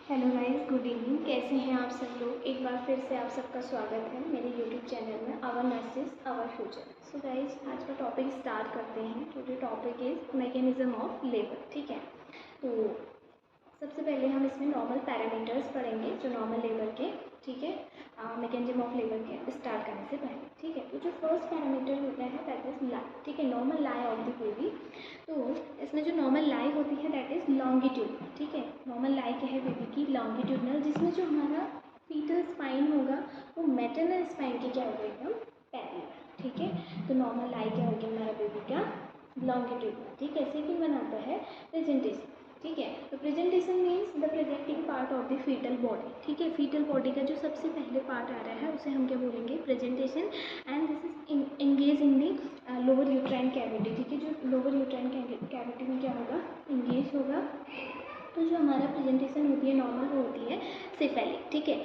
Hello guys, good evening. कैसे हैं आप सब लोग। एक बार फिर से आप सबका स्वागत है मेरे यूट्यूब चैनल में our nurses our future. So guys, आज का टॉपिक स्टार्ट करते हैं। Today topic is mechanism of labour. ठीक है, तो सबसे पहले हम इसमें नॉर्मल पैरामीटर्स पढ़ेंगे जो नॉर्मल लेबर के, ठीक है, मैकेनिज्म ऑफ लेबर के स्टार्ट करने से पहले। ठीक है, तो जो फर्स्ट पैरामीटर होता है दैट इज लाई। ठीक है, normal lie of the baby. तो इसमें जो नॉर्मल लाई होती है दैट इज लॉन्गिट्यूड। ठीक है, नॉर्मल लाई क्या है बेबी की, लॉन्गिट्यूडनल, जिसमें जो हमारा फीटल स्पाइन होगा वो मैटरनल स्पाइन के क्या होगा, एकदम पैरेलल। ठीक है, तो नॉर्मल लाई क्या होगी हमारा बेबी का, लॉन्गिट्यूडनल। ठीक है, सेकंड वन आता है प्रेजेंटेशन। ठीक है, तो presentation means the presenting part of the fetal body. ठीक है, फीटल बॉडी का जो सबसे पहले पार्ट आ रहा है उसे हम क्या बोलेंगे, presentation. And this is engage in the lower uterine cavity. ठीक है, जो लोअर यूट्राइन कैविटी में क्या होगा, एंगेज होगा। तो जो हमारा प्रेजेंटेशन होती है नॉर्मल वो होती है सिफेलिक। ठीक है,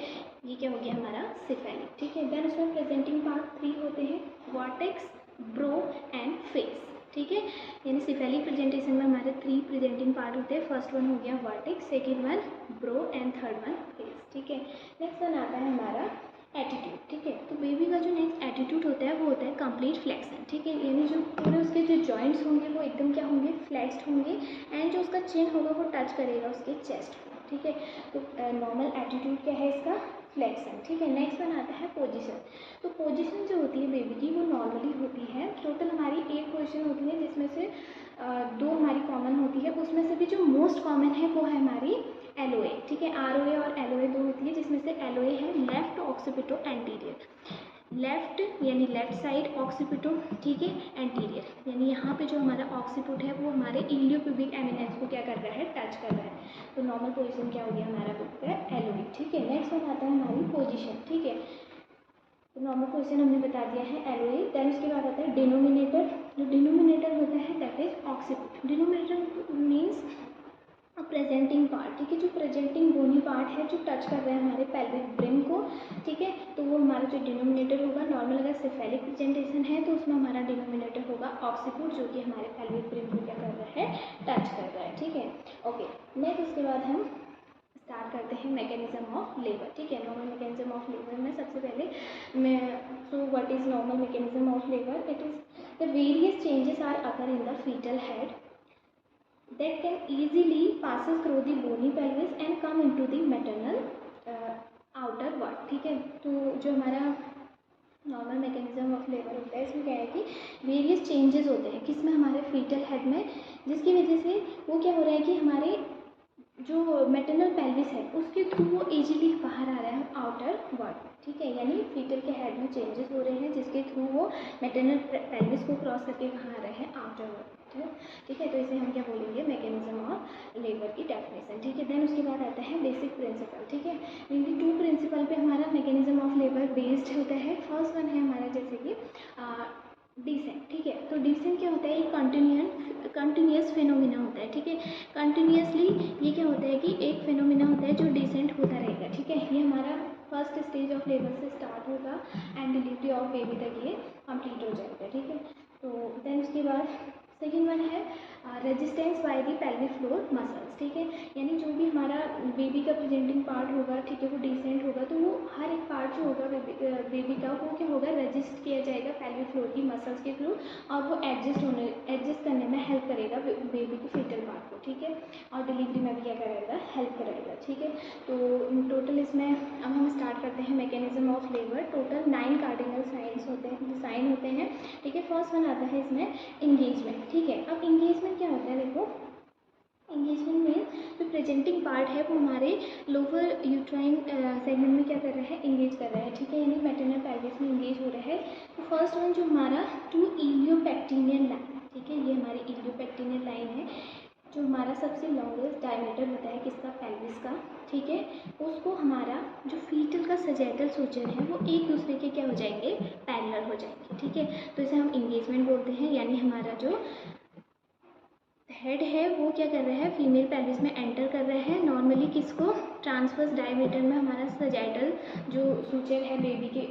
ये क्या हो गया हमारा सिफेलिक। ठीक है, देन उसमें प्रेजेंटिंग पार्ट 3 होते हैं, वर्टेक्स, ब्रो एंड फेस। ठीक है, यानी सिफेलिक प्रेजेंटेशन में हमारे 3 प्रेजेंटिंग पार्ट होते हैं। फर्स्ट वन हो गया vertex, second one bro and third one face. ठीक है, नेक्स्ट वन आता है हमारा एटीट्यूड। ठीक है, तो बेबी का जो नेक्स्ट एटीट्यूड होता है वो होता है कंप्लीट फ्लेक्शन। ठीक है, यानी जो पूरे उसके जो जॉइंट्स होंगे वो एकदम क्या होंगे, फ्लेक्स्ड होंगे। एंड जो उसका चिन होगा वो टच करेगा उसके चेस्ट को। ठीक है, तो नॉर्मल एटीट्यूड क्या है इसका, फ्लेक्शन। ठीक है, नेक्स्ट वन आता है पोजीशन। तो पोजीशन जो होती है बेबी की वो नॉर्मली होती है, टोटल हमारी 8 पोजीशन होती है, जिसमें से 2 हमारी कॉमन होती है। उसमें से भी जो मोस्ट कॉमन है वो है हमारी एलओए। ठीक है, आरओए और एलओए 2 होती है, जिसमें से एलओए है लेफ्ट ऑक्सीपिटो एंटीरियर। लेफ्ट यानी लेफ्ट साइड, ऑक्सीपिटो ठीक है एंटीरियर, यानी यहाँ पे जो हमारा ऑक्सीपिट है वो हमारे इलियोप्यूबिक एमिनेंस को क्या कर रहा है, टच कर रहा है। तो नॉर्मल पोजीशन क्या हो गया हमारा बेबी का, एलओए। ठीक है, नेक्स्ट वन आता है हमारी पोजीशन। ठीक है, तो नॉर्मल पोजीशन हमने बता दिया है एलओए। देन उसके बाद आता है डिनोमिनेटर। जो डिनोमिनेटर होता है that is occiput. Denominator means presenting part. ठीक है, जो प्रेजेंटिंग बोनी पार्ट है जो टच कर रहा है हमारे पेल्विक ब्रिम को। ठीक है, तो वो हमारा जो डिनोमिनेटर होगा, नॉर्मल अगर सिफेलिक प्रेजेंटेशन है तो उसमें हमारा डिनोमिनेटर होगा ऑक्सीपिट, जो कि हमारे पेल्विक ब्रिम को क्या कर रहा है, टच कर रहा है। ठीक है, ओके, नेक्स्ट उसके बाद हम स्टार्ट करते हैं मैकेनिज्म ऑफ लेबर। ठीक है, नॉर्मल मैकेनिज्म ऑफ लेबर में सबसे पहले मैं, so what is normal mechanism of labour, it is the various changes are occur in the fetal head that can easily passes through the bony pelvis and come into the maternal outer wall. ठीक है, तो जो हमारा normal mechanism of labour होता है इसमें क्या है कि वेरियस चेंजेस होते हैं किसमें, हमारे फीटल हेड में, जिसकी वजह से वो क्या हो रहा है कि हमारे जो मैटरनल पेल्विस है उसके थ्रू वो इजीली बाहर आ रहा है आउटर वर्ड। ठीक है, यानी फीटल के हेड में चेंजेस हो रहे हैं जिसके थ्रू वो मैटरनल पेल्विस को क्रॉस करके कहाँ आ रहे हैं, आउटर वर्ड। ठीक है, तो इसे हम क्या बोलेंगे, मैकेनिज्म ऑफ लेबर की डेफिनेशन। ठीक है, देन उसके बाद आता है बेसिक प्रिंसिपल। ठीक है, मेनली 2 प्रिंसिपल पे हमारा मैकेनिज्म ऑफ लेबर बेस्ड होता है। फर्स्ट वन है हमारा जैसे कि डिसेंट। ठीक है, तो डिसेंट क्या होता है, एक कंटिन्यूस फिनोमिना होता है। ठीक है, कंटिन्यूसली ये क्या होता है कि एक फिनोमिना होता है जो डिसेंट होता रहेगा। ठीक है, ये हमारा फर्स्ट स्टेज ऑफ लेबर से स्टार्ट होगा एंड डिलीवरी ऑफ बेबी तक ये कंप्लीट हो जाएगा। ठीक है, तो देन उसके बाद सेकेंड वन है resistance by the pelvic floor muscles. ठीक है, यानी जो भी हमारा बेबी का प्रेजेंटिंग पार्ट होगा, ठीक है, वो डिसेंट होगा तो वो हर एक पार्ट जो होगा बेबी का वो क्या होगा, रेजिस्ट किया जाएगा पेल्विक फ्लोर की मसल्स के थ्रू, और वो एडजस्ट करने में हेल्प करेगा बेबी के फीटल पार्ट को। ठीक है, और डिलीवरी में भी क्या करेगा, हेल्प करेगा। ठीक है, तो टोटल इसमें अब हम स्टार्ट करते हैं mechanism of labour. Total 9 cardinal science होते हैं, साइन होते हैं। ठीक है, फर्स्ट वन आता है इसमें इंगेजमेंट। ठीक है, अब इंगेजमेंट क्या होता है, देखो इंगेजमेंट में जो प्रेजेंटिंग पार्ट है वो हमारे लोअर यूट्राइन सेगमेंट में क्या कर रहा है, इंगेज कर रहा है। ठीक है, यानी मैटरनल पेल्विस में इंगेज हो रहा है। तो फर्स्ट वन जो हमारा 2 इलियोपेक्टिनियल लाइन। ठीक है, ये हमारी इलियोपेक्टिनियल लाइन है, जो हमारा सबसे लॉन्गेस्ट डायमीटर होता है किसका, पेल्विस का। ठीक है, उसको हमारा जो फीटल का सजैटल सूजन है वो एक दूसरे के क्या हो जाएंगे, पैरेलल हो जाएंगे। ठीक है, तो इसे हम इंगेजमेंट बोलते हैं, यानी हमारा जो हेड है वो क्या कर रहा है, फीमेल पेल्विस में एंटर कर रहा है। नॉर्मली किसको, ट्रांसवर्स डायमीटर में हमारा सजैटल जो सूचर है बेबी के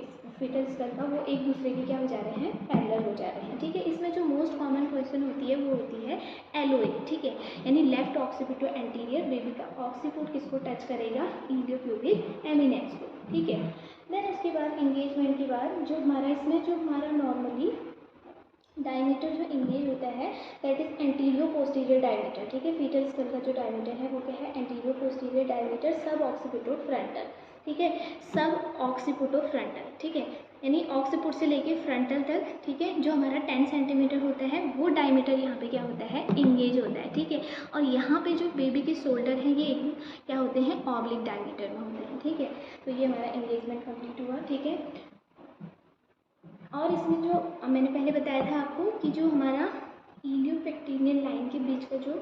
फीटल स्कल का वो एक दूसरे के क्या हो जा रहे हैं, पैरेलल हो जा रहे हैं। ठीक है, इसमें जो मोस्ट कॉमन क्वेश्चन होती है वो होती है एलओए। ठीक है, यानी लेफ्ट ऑक्सीपिटो एंटीरियर बेबी का ऑक्सीपिट किसको टच करेगा, इलियोप्यूबिक एमिनेक्स को। ठीक है, देन उसके बाद इंगेजमेंट के बाद जो हमारा इसमें जो हमारा नॉर्मली डायमीटर जो इंगेज होता है दैट इज एंटीरियो पोस्टीरियर डायमीटर। ठीक है, फीटल स्कल का जो डायमीटर है वो क्या है, एंटीरियो पोस्टीरियर डायमीटर सब ऑक्सीपिटो फ्रंटल। ठीक है, सब ऑक्सीपिटो फ्रंटल। ठीक है, यानी ऑक्सीपिट से लेके फ्रंटल तक। ठीक है, जो हमारा 10 सेंटीमीटर होता है वो डायमीटर यहाँ पे क्या होता है, इंगेज होता है। ठीक है, और यहाँ पे जो बेबी के शोल्डर हैं ये क्या होते हैं, ऑब्लिक डायमीटर में होते हैं। ठीक है, तो ये हमारा इंगेजमेंट कंप्लीट हुआ। ठीक है, और इसमें जो मैंने पहले बताया था आपको कि जो हमारा इलियोपेक्टिनियल लाइन के बीच का जो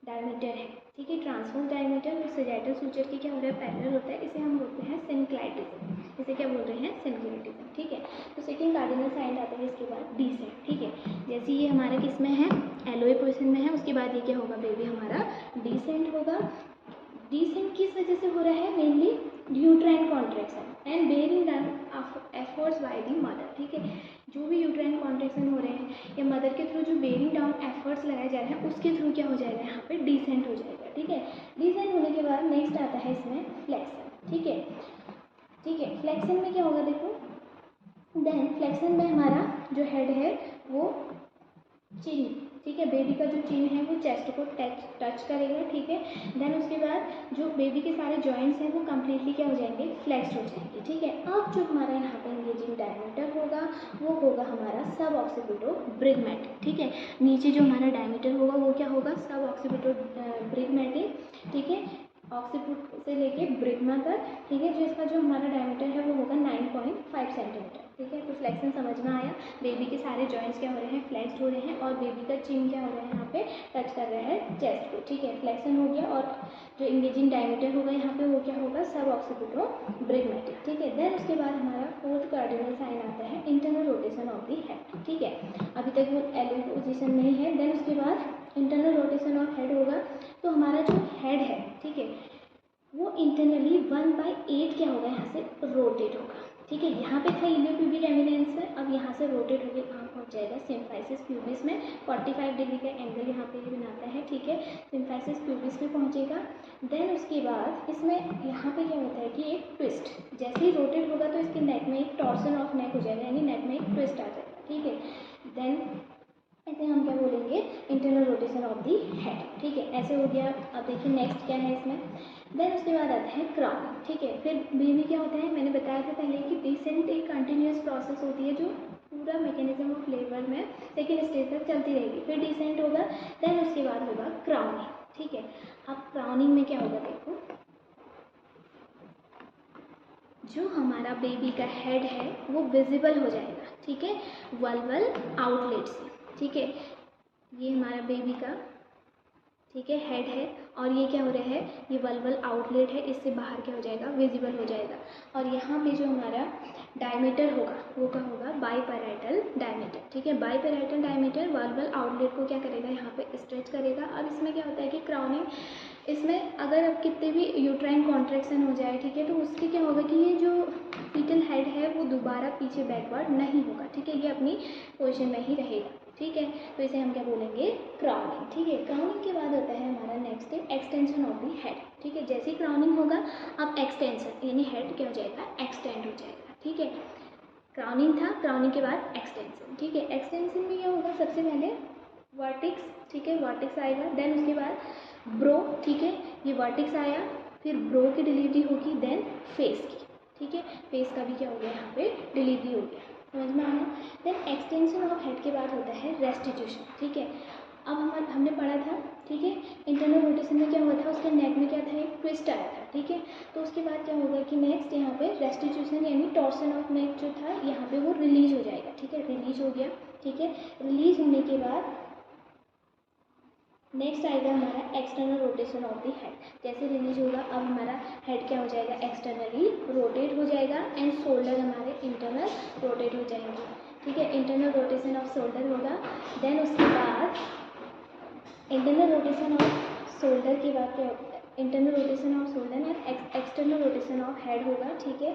डायमीटर है, ठीक है, ट्रांसवर्स डायमीटर वो सैजिटल सूचर के क्या हो रहा है, पैरेलल होता है। इसे हम बोलते हैं सिनक्लाइटिज्म। इसे क्या बोल रहे हैं, सिनक्लाइटिज्म। ठीक है, तो सेकंड कार्डिनल साइन आता है इसके बाद डीसेंट। ठीक है, जैसे ये हमारे किस में है, एलओए पोजीशन में है, उसके बाद ये क्या होगा, बेबी हमारा डीसेंट होगा। डीसेंट किस वजह से हो रहा है, mainly uterine contraction and bearing down efforts by the mother. ठीक है, जो भी यूट्राइन कॉन्ट्रैक्शन हो रहे हैं या मदर के थ्रू जो बेयरिंग डाउन एफर्ट्स लगाए जा रहे हैं उसके थ्रू क्या हो जाएगा, यहाँ पे डीसेंट हो जाएगा। ठीक है, डीसेंट होने के बाद नेक्स्ट आता है इसमें फ्लेक्शन। ठीक है, ठीक है, फ्लेक्शन में क्या होगा देखो, देन फ्लेक्शन में हमारा जो हेड है वो चिन, ठीक है, बेबी का जो चिन है वो चेस्ट को टच करेगा। ठीक है, देन उसके बाद जो बेबी के सारे जॉइंट्स हैं वो कम्प्लीटली क्या हो जाएंगे, फ्लेक्स्ड हो जाएंगे। ठीक है, अब जो हमारा यहाँ पे इंगेजिंग डायमीटर होगा वो होगा हमारा सब ऑक्सीपिटो ब्रिगमेटिक। ठीक है, नीचे जो हमारा डायमीटर होगा वो क्या होगा, सब ऑक्सीपिटो ब्रिगमेटिक। ठीक है, ऑक्सीपिट से लेके ब्रिग्मा तक। ठीक है, जो इसका जो हमारा डायमीटर है वो होगा 9.5 सेंटीमीटर। ठीक है, तो फ्लेक्शन समझ में आया, बेबी के सारे जॉइंट्स क्या हो रहे हैं, फ्लेक्स्ड हो रहे हैं और बेबी का चिन क्या हो रहा है, यहाँ पे टच कर रहा है चेस्ट को। ठीक है, फ्लेक्शन हो गया और जो इंगेजिंग डायमीटर होगा यहाँ पे वो क्या होगा, सब ऑक्सीपिटो ब्रिगमेटिक। ठीक है, देन उसके बाद हमारा फोर्थ कार्डिनल साइन आता है internal rotation of the head. ठीक है, अभी तक वो एलओए पोजीशन में ही है। देन उसके बाद इंटरनल रोटेशन ऑफ हेड होगा, तो हमारा जो हेड है, ठीक है, वो इंटरनली 1/8 क्या होगा, यहाँ से रोटेट होगा। ठीक है, यहाँ पे था इलियोप्यूबिक एमिनेंस में, अब यहाँ से रोटेट होकर कहाँ पहुँच जाएगा, सिम्फाइसिस प्यूबिस में। 45 डिग्री का एंगल यहाँ पे बनाता है। ठीक है, सिम्फाइसिस प्यूबिस में पहुँचेगा। देन उसके बाद इसमें यहाँ पे क्या होता है कि एक ट्विस्ट, जैसे ही रोटेट होगा तो इसके नेक में एक टॉर्सन ऑफ नेक हो जाएगा, यानी नेक में एक ट्विस्ट आ जाएगा। ठीक है, देन ऐसे हम क्या बोलेंगे, internal rotation of the head. ठीक है, ऐसे हो गया। अब देखिए नेक्स्ट क्या है इसमें, देन उसके बाद आता है क्राउनिंग। ठीक है, फिर बेबी क्या होता है, मैंने बताया था पहले कि डिसेंट एक कंटिन्यूस प्रोसेस होती है जो पूरा मैकेनिज्म ऑफ लेबर में सेकेंड स्टेज तक चलती रहेगी, फिर डिसेंट होगा, देन उसके बाद होगा क्राउनिंग। ठीक है, अब क्राउनिंग में क्या होगा देखो, जो हमारा बेबी का हेड है वो विजिबल हो जाएगा। ठीक है, वल्वल आउटलेट से। ठीक है, ये हमारा बेबी का, ठीक है, हेड है और ये क्या हो रहा है, ये वल्वल आउटलेट है, इससे बाहर क्या हो जाएगा, विजिबल हो जाएगा। और यहाँ पे जो हमारा डायमीटर होगा वो क्या होगा, बाईपैराइटल डायमीटर। ठीक है, बाईपैराइटल डायमीटर वल्वल आउटलेट को क्या करेगा, यहाँ पे स्ट्रेच करेगा। अब इसमें क्या होता है कि क्राउनिंग, इसमें अगर अब कितने भी यूट्राइन कॉन्ट्रैक्शन हो जाए, ठीक है, तो उससे क्या होगा कि ये जो फीटल हेड है वो दोबारा पीछे बैकवर्ड नहीं होगा। ठीक है, ये अपनी पोजीशन में ही रहेगा। ठीक है, तो इसे हम क्या बोलेंगे, क्राउनिंग। ठीक है, क्राउनिंग के बाद होता है हमारा next extension of the head. ठीक है, जैसे ही क्राउनिंग होगा अब एक्सटेंशन, यानी हेड क्या हो जाएगा, एक्सटेंड हो जाएगा। ठीक है, क्राउनिंग था, क्राउनिंग के बाद एक्सटेंशन। ठीक है, एक्सटेंशन में क्या होगा, सबसे पहले वर्टिक्स। ठीक है, वर्टिक्स आएगा, देन उसके बाद ब्रो। ठीक है, ये वर्टिक्स आया, फिर ब्रो की डिलीवरी होगी, देन फेस की। ठीक है, फेस का भी क्या हो गया, यहाँ पे डिलीवरी हो गया, समझ में आया। देन एक्सटेंशन ऑफ हेड के बाद होता है रेस्टिट्यूशन। ठीक है, अब हमने पढ़ा था, ठीक है, इंटरनल रोटेशन में क्या हुआ था, उसके नेक में क्या था, एक ट्विस्ट आया था। ठीक है, तो उसके बाद क्या होगा कि नेक्स्ट यहाँ पे रेस्टिट्यूशन यानी टॉर्सन ऑफ नेक जो था यहाँ पे वो रिलीज हो जाएगा। ठीक है, रिलीज हो गया। ठीक है, रिलीज होने के बाद नेक्स्ट आएगा हमारा external rotation of the head. जैसे रिलीज होगा अब हमारा हेड क्या हो जाएगा, एक्सटर्नली रोटेट हो जाएगा एंड शोल्डर हमारे इंटरनल रोटेट हो जाएंगे। ठीक है, इंटरनल रोटेशन ऑफ शोल्डर होगा। देन उसके बाद इंटरनल रोटेशन ऑफ शोल्डर के बाद क्या, internal rotation off shoulder and external rotation of head होगा, ठीक है।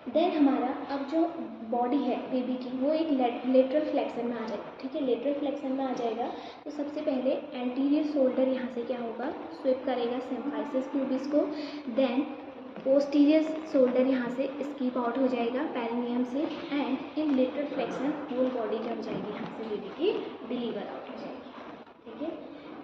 देन हमारा अब जो बॉडी है बेबी की वो एक लेटरल फ्लेक्शन में आ जाएगा, ठीक है। लेटरल फ्लेक्शन में आ जाएगा तो सबसे पहले एंटीरियर शोल्डर यहाँ से क्या होगा, स्विप करेगा सिम्फाइसिस प्यूबिस को। देन पोस्टीरियर शोल्डर यहाँ से स्कीप आउट हो जाएगा पेरिनियम से, and in lateral flexion whole body क्या हो जाएगी यहाँ से